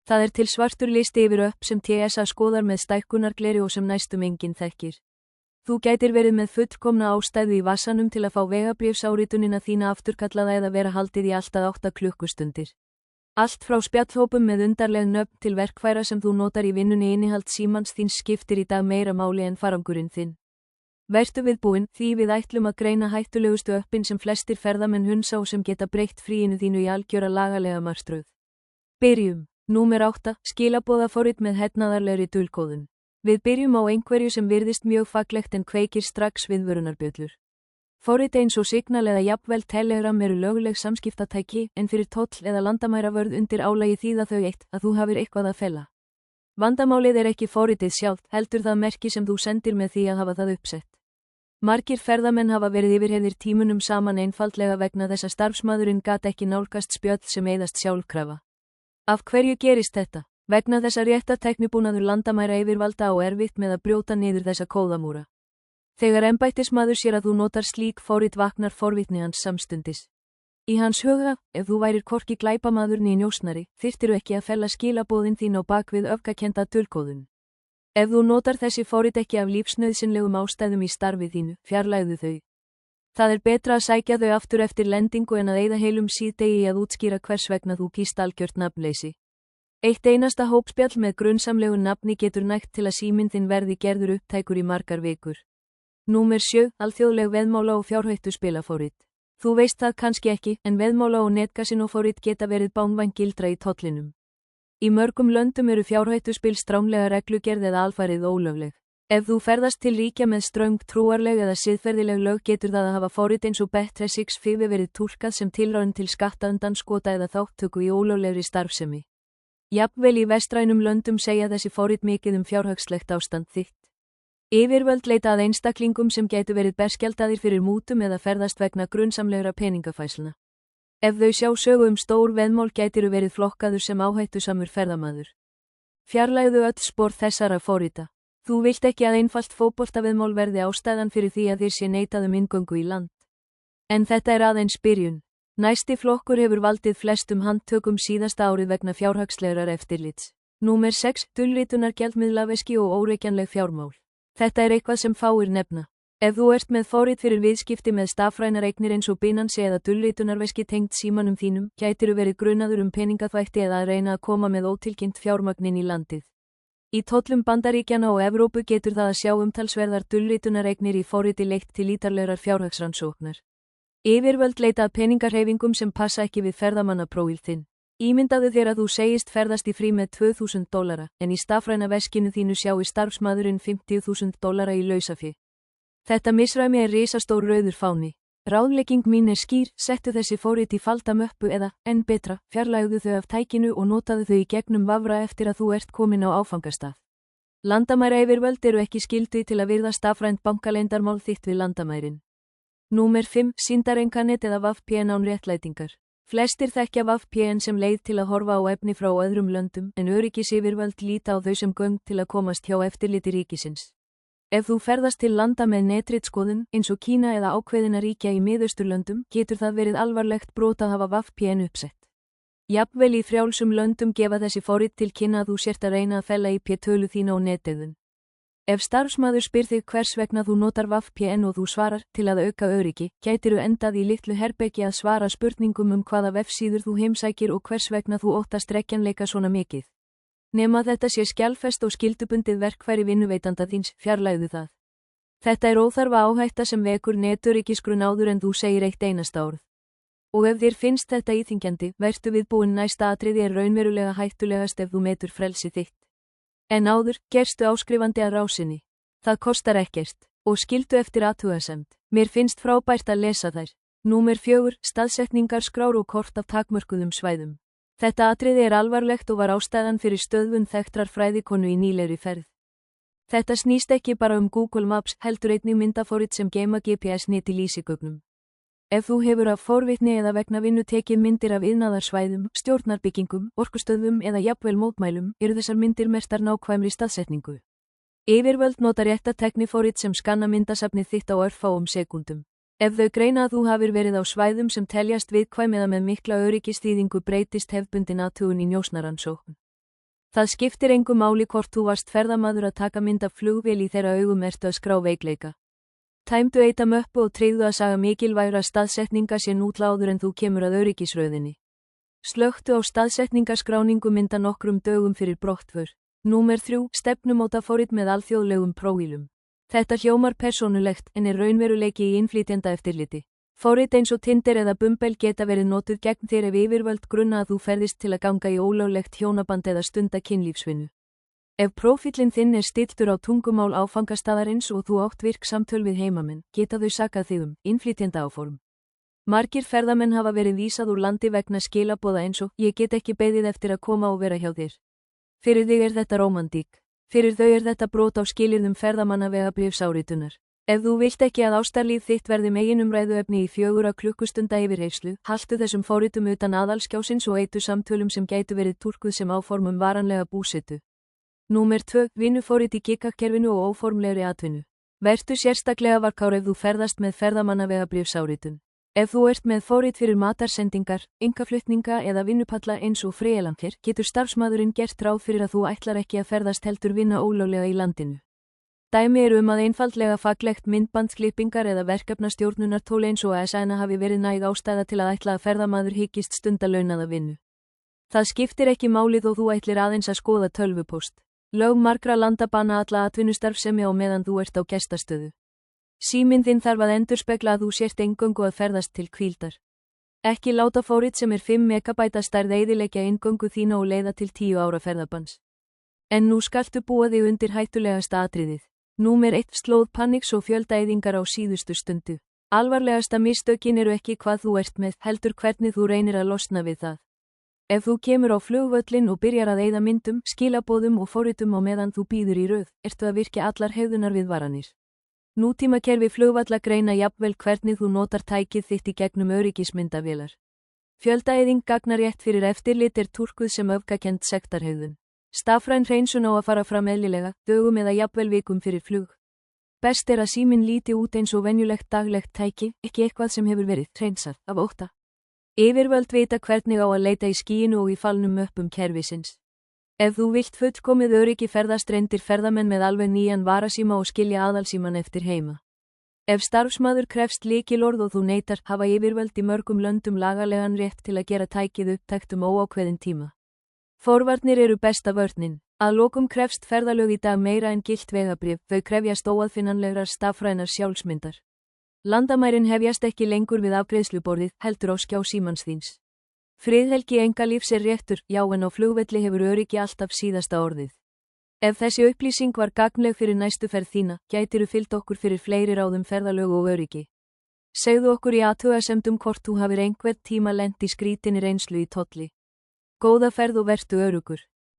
Það er til svartur listi yfir öpp sem TSA skoðar með stækkunargleri og sem næstum enginn þekkir. Þú gætir verið með fullkomna ástæðu í vassanum til að fá vegabréfsáritunina þína afturkallaða eða vera haldið í alltaf 8 klukkustundir. Allt frá spjallhópum með undarleg nöfn til verkfæra sem þú notar í vinnunni innihald símans þíns skiptir í dag meira máli en farangurinn þinn. Vertu viðbúinn, því við ætlum að greina hættulegustu öppin sem flestir ferðamenn hunsa og sem geta breytt fríinu þínu í algjöra lagalega martröð. Byrjum. Númer 8. Skilaboðaforrit með hernaðarlegri dulkóðun. Við byrjum á einhverju sem virðist mjög faglegt en kveikir strax viðvörunarbjöllur. Forrit eins og Signal eða jafnvel Telegram eru lögleg samskiptatæki en fyrir toll eða landamæravörð undir álagi þýða þau eitt að þú hafir eitthvað að fela. Vandamálið er ekki forritið sjálft, heldur það merki sem þú sendir með því að hafa það uppsett. Margir ferðamenn hafa verið yfirheyrðir tímunum saman einfaldlega vegna þess að starfsmaðurinn gat ekki nálgast spjöll sem eyðast sjálfkrafa. Af hverju gerist þetta? Vegna þess að réttartæknibúnaður landamæra yfirvalda á erfitt með að brjóta niður þessa kóðamúra. Þegar embættismaður sér að þú notar slík forrit vaknar forvitni hans samstundis. Í hans huga, ef þú værir hvorki glæpamaður né njósnari, þyrftiru ekki að fella skilaboðin þín á bak við öfgakennda dulkóðun. Ef þú notar þessi forrit ekki af lífsnauðsynlegum ástæðum í starfi þínu, fjarlægðu þau. Það er betra að sækja þau aftur eftir lendingu en að eyða heilum síðdegi í að útskýra hvers vegna þú kýst algjört nafnleysi. Eitt einasta hópspjall með grunnsamlegu nafni getur nægt til að síminn þinn verði gerður upptækur í margar vikur. Númer 7. Alþjóðleg veðmála og fjárhættuspilaforrit. Þú veist það kannski ekki, en veðmála og netkasinóforrit geta verið bánvængildra í tollinum. Í mörgum löndum eru fjárhættuspil stránglega reglugerð eða alfarið ólögleg. Ef þú ferðast til ríkja með ströng trúarleg eða siðferðileg lög getur það að hafa forrit eins og Bet365 verið túlkað sem tilraun til skattaundanskota eða þátttöku í ólöglegri starfsemi. Jafnvel í vestrænum löndum segja þessi forrit mikið fjárhagslegt ástand þitt. Yfirvöld leita að einstaklingum sem gætu verið berskjaldaðir fyrir mútum eða ferðast vegna grunnsamlegra peningafæslna. Ef þau sjá sögu stór veðmál gætiru verið flokkaður sem áhættusamur ferðamaður. Fjarlægðu öll spor þessara forrita. Þú vilt ekki að einfalt fótboltaveðmál verði ástæðan fyrir því að þér sé neitað inngöngu í land. En þetta er aðeins byrjun. Næsti flokkur hefur valdið flestum handtökum síðasta árið vegna fjárhagslegrar eftirlits. Númer 6. Dulritunargjaldmiðlaveski og órekjanleg fjármál. Þetta er eitthvað sem fáir nefna. Ef þú ert með forrit fyrir viðskipti með stafrænar eignir eins og Binance eða dulritunarveski tengt símanum þínum, gætiru verið grunaður peningaþvætti eða að reyna að koma með ótilkynnt fjármagnin í landið. Í tollum Bandaríkjanna og Evrópu getur það að sjá umtalsverðar dulritunareignir í forriti leitt til ítarlegrar fjárhagsrannsóknar. Yfirvöld leita að peningarhreyfingum sem passa ekki við ferðamannaprófíl þinn. Ímyndaðu þér að þú segist ferðast í frí með $2.000, en í stafræna veskinu þínu sjái starfsmaðurinn $50.000 í lausafé. Þetta misræmi er risastór rauður fáni. Ráðlegging mín er skýr, settu þessi forrit í falda möppu eða, enn betra, fjarlægðu þau af tækinu og notaðu þau í gegnum vafra eftir að þú ert komin á áfangastað. Landamæra yfirvöld eru ekki skyldu til að virða stafrænt bankaleyndarmál þitt við landamærin. Númer 5. Sýndareinkanet eða VPN án réttlætingar. Flestir þekkja VPN sem leið til að horfa á efni frá öðrum löndum, en öryggisyfirvöld líta á þau sem göng til að komast hjá eftirliti ríkisins. Ef þú ferðast til landa með netritskoðun, eins og Kína eða ákveðina ríkja í Miðausturlöndum, getur það verið alvarlegt brot að hafa VPN uppsett. Jafnvel í frjálsum löndum gefa þessi forrit til kynna að þú sért að reyna að fella IP-tölu þína á netið. Ef starfsmaður spyr þig hvers vegna þú notar VPN og þú svarar, til að auka öryggi, gætiru endað í litlu herbergi að svara spurningum hvaða vefsíður þú heimsækir og hvers vegna þú óttast rekjanleika svona mikið. Nema þetta sé skjalfest og skyldubundið verkfæri vinnuveitanda þíns, fjarlægðu það. Þetta er óþarfa áhætta sem vekur netöryggisgrun áður en þú segir eitt einasta orð. Og ef þér finnst þetta íþyngjandi, vertu viðbúin næsta atriði er raunverulega hættulegast ef þú metur frelsi þitt. En áður, gerstu áskrifandi að rásinni. Það kostar ekkert. Og skildu eftir athugasemd. Mér finnst frábært að lesa þær. Númer 4. Staðsetningar skrár og kort af takmörkuðum svæðum. Þetta atriði er alvarlegt og var ástæðan fyrir stöðvun þekktrar fræðikonu í nýlegri ferð. Þetta snýst ekki bara Google Maps, heldur einnig myndaforrit sem geyma GPS-net í lýsigögnum. Ef þú hefur af forvitni eða vegna vinnu tekið myndir af iðnaðarsvæðum, stjórnarbyggingum, orkustöðvum eða jafnvel mótmælum, eru þessar myndir merktar nákvæmri staðsetningu. Yfirvöld nota réttartækniforrit sem skanna myndasafnið þitt á örfáum sekúndum. Ef þau greina að þú hafir verið á svæðum sem teljast viðkvæm eða með mikla öryggisþýðingu breytist hefðbundin athugun í njósnarannsókn. Það skiptir engu máli hvort þú varst ferðamaður að taka mynd af flugvél í þeirra augum ertu að skrá veikleika. Tæmdu eita möppu og tryggðu að saga mikilvægra staðsetninga sé nútláður en þú kemur að öryggisröðinni. Slökktu á staðsetningaskráningu mynda nokkrum dögum fyrir brottför. Númer 3. Stefnumótaforrit með alþjóðlegum prófílum. Þetta hljómar persónulegt en er raunveruleiki í innflytjenda eftirliti. Forrit eins og Tinder eða Bumble geta verið notuð gegn þér ef yfirvöld grunna að þú ferðist til að ganga í ólöglegt hjónaband eða stunda kynlífsvinnu. Ef prófílinn þinn er stilltur á tungumál áfangastaðarins og þú átt virk samtöl við heimamenn, geta þau sakað þig innflytjendaáform. Margir ferðamenn hafa verið vísað úr landi vegna skilaboða eins og ég get ekki beðið eftir að koma og vera hjá þér. Fyrir þig er þetta rómantík. Fyrir þau er þetta brot á skilyrðum ferðamanna vegabréfsáritunar. Ef þú vilt ekki að ástarlíf þitt verði meginumræðuefni í 4 klukkustunda yfirheyrslu, haltu þessum forritum utan aðalskjásins og eitu samtölum sem gætu verið túlkuð sem áformum varanlega búsetu. Númer 2. Vinnuforrit í giggakerfinu og óformlegri atvinnu. Vertu sérstaklega varkár ef þú ferðast með ferðamanna vegabréfsáritun. Ef þú ert með forrit fyrir matarsendingar, einkaflutninga eða vinnupalla eins og freelancir, getur starfsmaðurinn gert ráð fyrir að þú ætlar ekki að ferðast heldur vinna ólöglega í landinu. Dæmi eru að einfaldlega faglegt myndbandsklippingar eða verkefnastjórnunartól eins og ASN hafi verið næg ástæða til að ætla að ferðamaður hyggist stunda launaða vinnu. Það skiptir ekki máli þó þú ætlir aðeins að skoða tölvupóst. Lög margra landa banna alla atvinnustarfsemi á meðan þú ert á gestastöðu. Síminn þinn þarf að endurspegla að þú sért eingöngu að ferðast til hvíldar. Ekki láta forrit sem er 5 megabæta stærð eyðileggja inngöngu þína og leiða til 10 ára ferðabanns. En nú skaltu búa þig undir hættulegasta atriðið. Númer 1. Slóð paniks og fjöldaeyðingar á síðustu stundu. Alvarlegasta mistökin eru ekki hvað þú ert með, heldur hvernig þú reynir að losna við það. Ef þú kemur á flugvöllin og byrjar að eyða myndum, skilaboðum og forritum á meðan þú bíður í röð, ertu að virkja allar hegðunar viðvaranir. Nútímakerfi flugvalla greina jafnvel hvernig þú notar tækið þitt í gegnum öryggismyndavélar. Fjöldaeyðing gagnar rétt fyrir eftirlit er túlkuð sem öfgakend sektarhegðun. Stafræn hreinsun á að fara fram eðlilega, dögum eða jafnvel vikum fyrir flug. Best er að síminn líti út eins og venjulegt daglegt tæki, ekki eitthvað sem hefur verið hreinsað af ótta. Yfirvöld vita hvernig á að leita í skýinu og í falnum möppum kerfisins. Ef þú vilt fullkomið öryggi ferðast reyndir ferðamenn með alveg nýjan varasíma og skilja aðalsíman eftir heima. Ef starfsmaður krefst lykilorð og þú neitar, hafa yfirvöld í mörgum löndum lagalegan rétt til að gera tækið upptækt óákveðinn tíma. Forvarnir eru besta vörnin. Að lokum krefst ferðalög í dag meira en gilt vegabréf, þau krefjast óaðfinnanlegrar stafrænar sjálfsmyndar. Landamærin hefjast ekki lengur við afgreiðsluborðið, heldur á skjá símans þíns. Friðhelgi einkalífs er réttur, já en á flugvelli hefur öryggi alltaf síðasta orðið. Ef þessi upplýsing var gagnleg fyrir næstu ferð þína, gætiru fylgt okkur fyrir fleiri ráðum ferðalög og öryggi. Segðu okkur í athugasemdum hvort þú hafir einhvern tíma lent í skrítinni reynslu í tolli. Góða ferð og vertu öruggur.